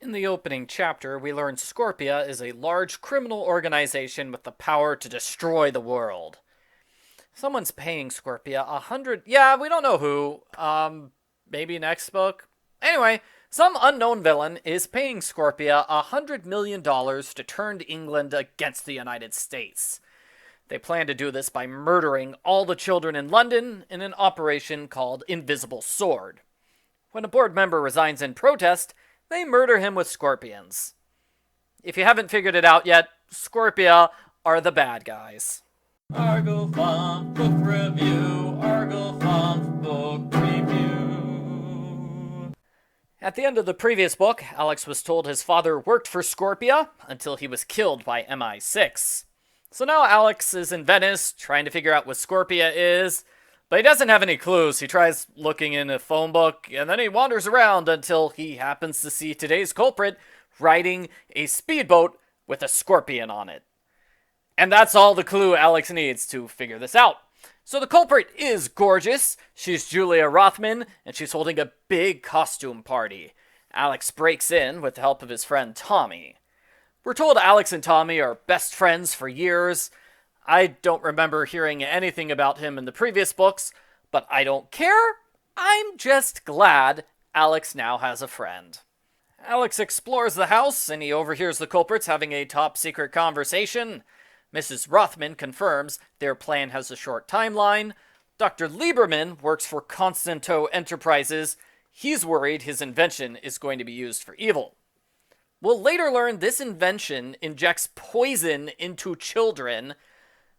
In the opening chapter, we learn Scorpia is a large criminal organization with the power to destroy the world. Someone's paying Scorpia 100. Yeah, we don't know who. Maybe next book? Anyway, some unknown villain is paying Scorpia $100 million to turn England against the United States. They plan to do this by murdering all the children in London in an operation called Invisible Sword. When a board member resigns in protest, they murder him with scorpions. If you haven't figured it out yet, Scorpia are the bad guys. Argofont Book Review, Argofont Book Review. At the end of the previous book, Alex was told his father worked for Scorpia until he was killed by MI6. So now Alex is in Venice trying to figure out what Scorpia is, but he doesn't have any clues. He tries looking in a phone book, and then he wanders around until he happens to see today's culprit riding a speedboat with a scorpion on it. And that's all the clue Alex needs to figure this out. So the culprit is gorgeous. She's Julia Rothman, and she's holding a big costume party. Alex breaks in with the help of his friend Tommy. We're told Alex and Tommy are best friends for years. I don't remember hearing anything about him in the previous books, but I don't care. I'm just glad Alex now has a friend. Alex explores the house, and he overhears the culprits having a top-secret conversation. Mrs. Rothman confirms their plan has a short timeline. Dr. Lieberman works for Constanto Enterprises. He's worried his invention is going to be used for evil. We'll later learn this invention injects poison into children.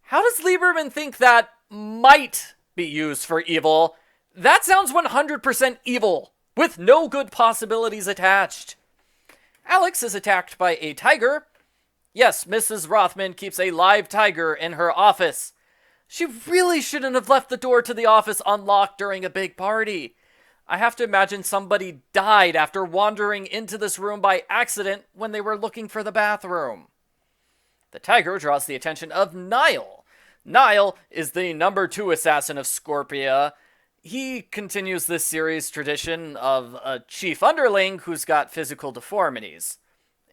How does Lieberman think that might be used for evil? That sounds 100% evil, with no good possibilities attached. Alex is attacked by a tiger. Yes, Mrs. Rothman keeps a live tiger in her office. She really shouldn't have left the door to the office unlocked during a big party. I have to imagine somebody died after wandering into this room by accident when they were looking for the bathroom. The tiger draws the attention of Niall. Niall is the number 2 assassin of Scorpia. He continues this series' tradition of a chief underling who's got physical deformities.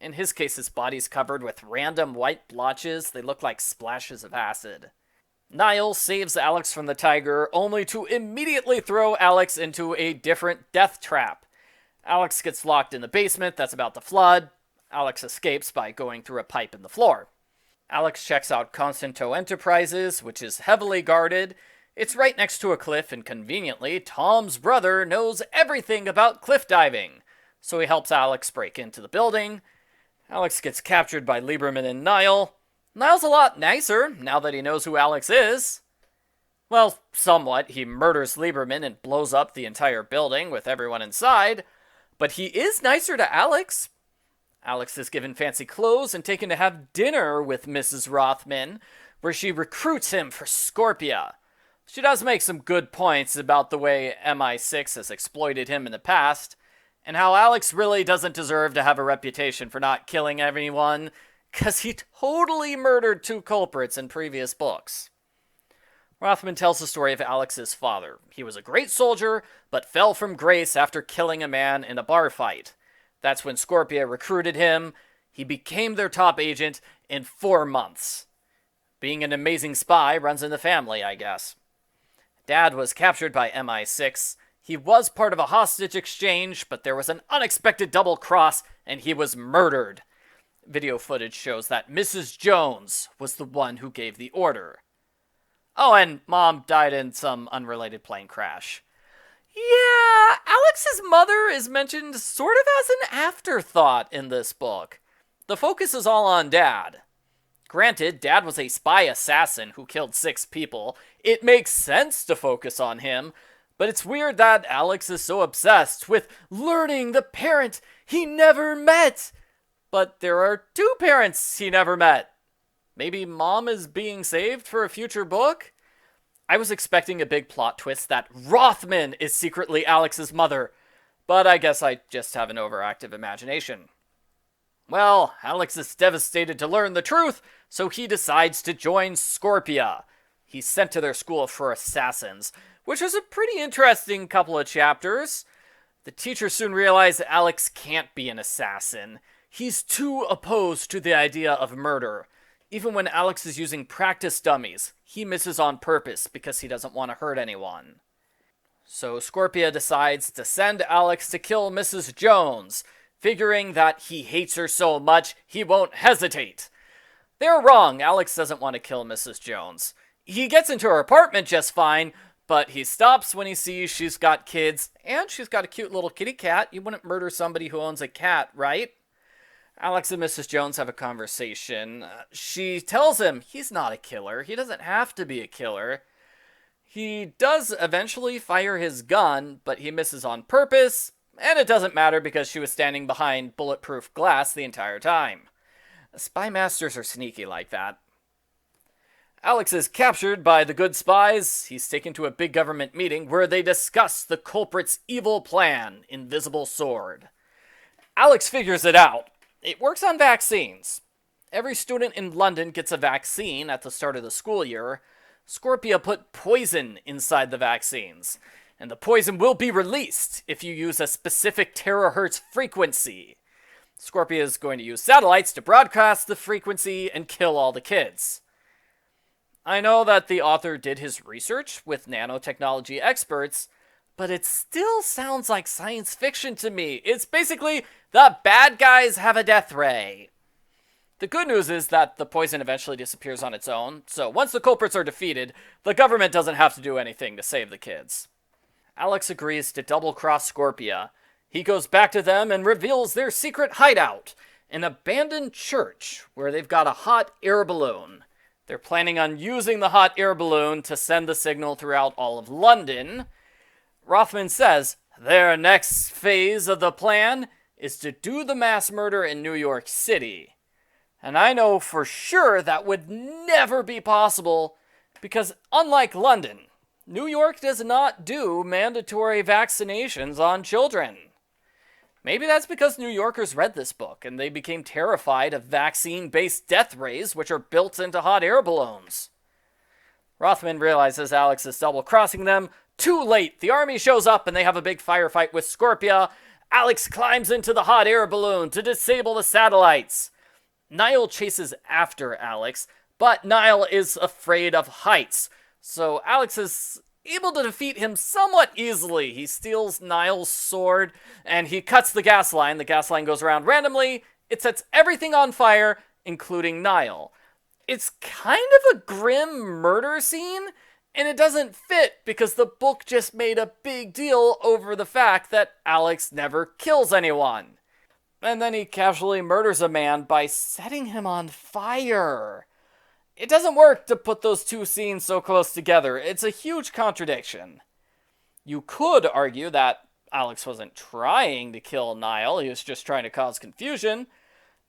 In his case, his body's covered with random white blotches. They look like splashes of acid. Niall saves Alex from the tiger, only to immediately throw Alex into a different death trap. Alex gets locked in the basement that's about to flood. Alex escapes by going through a pipe in the floor. Alex checks out Constanto Enterprises, which is heavily guarded. It's right next to a cliff, and conveniently, Tom's brother knows everything about cliff diving. So he helps Alex break into the building. Alex gets captured by Lieberman and Niall. Niall's a lot nicer now that he knows who Alex is. Well, somewhat. He murders Lieberman and blows up the entire building with everyone inside. But he is nicer to Alex. Alex is given fancy clothes and taken to have dinner with Mrs. Rothman, where she recruits him for Scorpia. She does make some good points about the way MI6 has exploited him in the past, and how Alex really doesn't deserve to have a reputation for not killing anyone, because he totally murdered 2 culprits in previous books. Rothman tells the story of Alex's father. He was a great soldier, but fell from grace after killing a man in a bar fight. That's when Scorpia recruited him. He became their top agent in 4 months. Being an amazing spy runs in the family, I guess. Dad was captured by MI6. He was part of a hostage exchange, but there was an unexpected double cross, and he was murdered. Video footage shows that Mrs. Jones was the one who gave the order. Oh, and Mom died in some unrelated plane crash. Yeah, Alex's mother is mentioned sort of as an afterthought in this book. The focus is all on Dad. Granted, Dad was a spy assassin who killed 6 people. It makes sense to focus on him, but it's weird that Alex is so obsessed with learning the parent he never met. But there are 2 parents he never met. Maybe Mom is being saved for a future book? I was expecting a big plot twist that Rothman is secretly Alex's mother, but I guess I just have an overactive imagination. Well, Alex is devastated to learn the truth, so he decides to join Scorpia. He's sent to their school for assassins, which is a pretty interesting couple of chapters. The teacher soon realized that Alex can't be an assassin. He's too opposed to the idea of murder. Even when Alex is using practice dummies, he misses on purpose because he doesn't want to hurt anyone. So Scorpia decides to send Alex to kill Mrs. Jones, figuring that he hates her so much he won't hesitate. They're wrong. Alex doesn't want to kill Mrs. Jones. He gets into her apartment just fine, but he stops when he sees she's got kids, and she's got a cute little kitty cat. You wouldn't murder somebody who owns a cat, right? Alex and Mrs. Jones have a conversation. She tells him he's not a killer. He doesn't have to be a killer. He does eventually fire his gun, but he misses on purpose, and it doesn't matter because she was standing behind bulletproof glass the entire time. Spy masters are sneaky like that. Alex is captured by the good spies. He's taken to a big government meeting where they discuss the culprit's evil plan, Invisible Sword. Alex figures it out. It works on vaccines. Every student in London gets a vaccine at the start of the school year. Scorpia put poison inside the vaccines, and the poison will be released if you use a specific terahertz frequency. Scorpia is going to use satellites to broadcast the frequency and kill all the kids. I know that the author did his research with nanotechnology experts, but it still sounds like science fiction to me. It's basically the bad guys have a death ray. The good news is that the poison eventually disappears on its own, so once the culprits are defeated, the government doesn't have to do anything to save the kids. Alex agrees to double-cross Scorpia. He goes back to them and reveals their secret hideout, an abandoned church where they've got a hot air balloon. They're planning on using the hot air balloon to send the signal throughout all of London. Rothman says their next phase of the plan is to do the mass murder in New York City. And I know for sure that would never be possible because, unlike London, New York does not do mandatory vaccinations on children. Maybe that's because New Yorkers read this book and they became terrified of vaccine-based death rays which are built into hot air balloons. Rothman realizes Alex is double-crossing them. Too late! The army shows up and they have a big firefight with Scorpia. Alex climbs into the hot air balloon to disable the satellites. Niall chases after Alex, but Niall is afraid of heights, so Alex is able to defeat him somewhat easily. He steals Niall's sword, and he cuts the gas line. The gas line goes around randomly. It sets everything on fire, including Niall. It's kind of a grim murder scene, and it doesn't fit because the book just made a big deal over the fact that Alex never kills anyone. And then he casually murders a man by setting him on fire. It doesn't work to put those two scenes so close together. It's a huge contradiction. You could argue that Alex wasn't trying to kill Niall, he was just trying to cause confusion.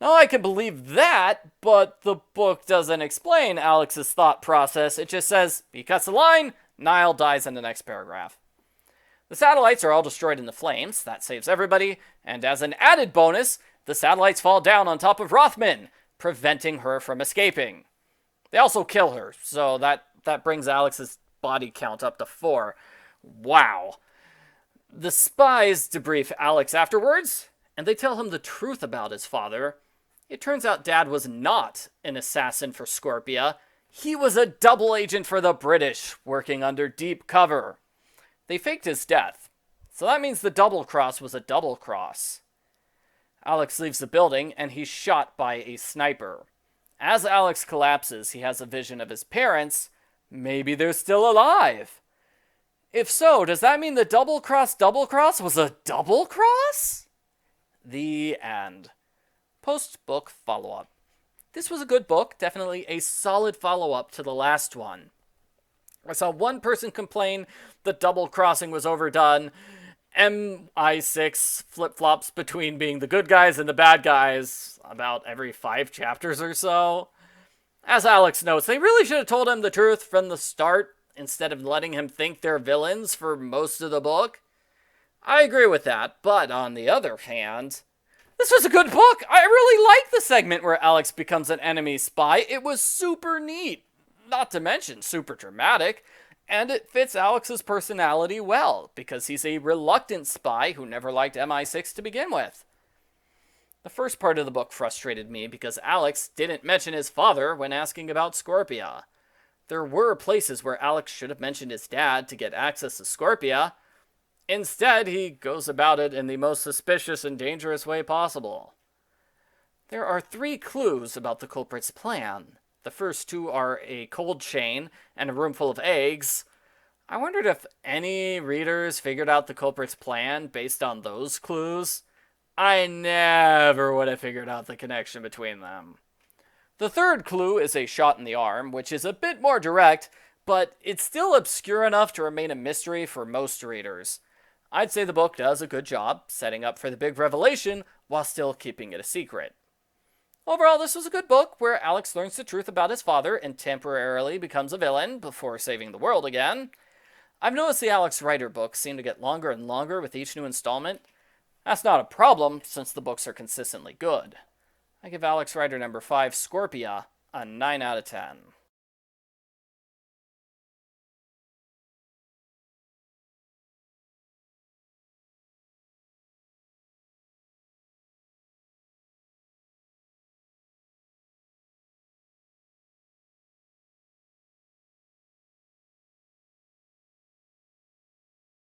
Now I can believe that, but the book doesn't explain Alex's thought process. It just says, he cuts the line, Niall dies in the next paragraph. The satellites are all destroyed in the flames. That saves everybody. And as an added bonus, the satellites fall down on top of Rothman, preventing her from escaping. They also kill her, so that brings Alex's body count up to 4. Wow. The spies debrief Alex afterwards, and they tell him the truth about his father. It turns out Dad was not an assassin for Scorpia. He was a double agent for the British, working under deep cover. They faked his death, so that means the double cross was a double cross. Alex leaves the building, and he's shot by a sniper. As Alex collapses, he has a vision of his parents. Maybe they're still alive. If so, does that mean the double cross was a double cross? The end. Post-book follow-up. This was a good book, definitely a solid follow-up to the last one. I saw one person complain the double crossing was overdone. MI6 flip-flops between being the good guys and the bad guys about every 5 chapters or so. As Alex notes, they really should have told him the truth from the start instead of letting him think they're villains for most of the book. I agree with that, but on the other hand, this was a good book. I really liked the segment where Alex becomes an enemy spy. It was super neat. Not to mention super dramatic. And it fits Alex's personality well, because he's a reluctant spy who never liked MI6 to begin with. The first part of the book frustrated me because Alex didn't mention his father when asking about Scorpia. There were places where Alex should have mentioned his dad to get access to Scorpia. Instead, he goes about it in the most suspicious and dangerous way possible. There are 3 clues about the culprit's plan. The first 2 are a cold chain and a room full of eggs. I wondered if any readers figured out the culprit's plan based on those clues. I never would have figured out the connection between them. The third clue is a shot in the arm, which is a bit more direct, but it's still obscure enough to remain a mystery for most readers. I'd say the book does a good job setting up for the big revelation while still keeping it a secret. Overall, this was a good book where Alex learns the truth about his father and temporarily becomes a villain before saving the world again. I've noticed the Alex Rider books seem to get longer and longer with each new installment. That's not a problem, since the books are consistently good. I give Alex Rider number 5, Scorpia, a 9 out of 10.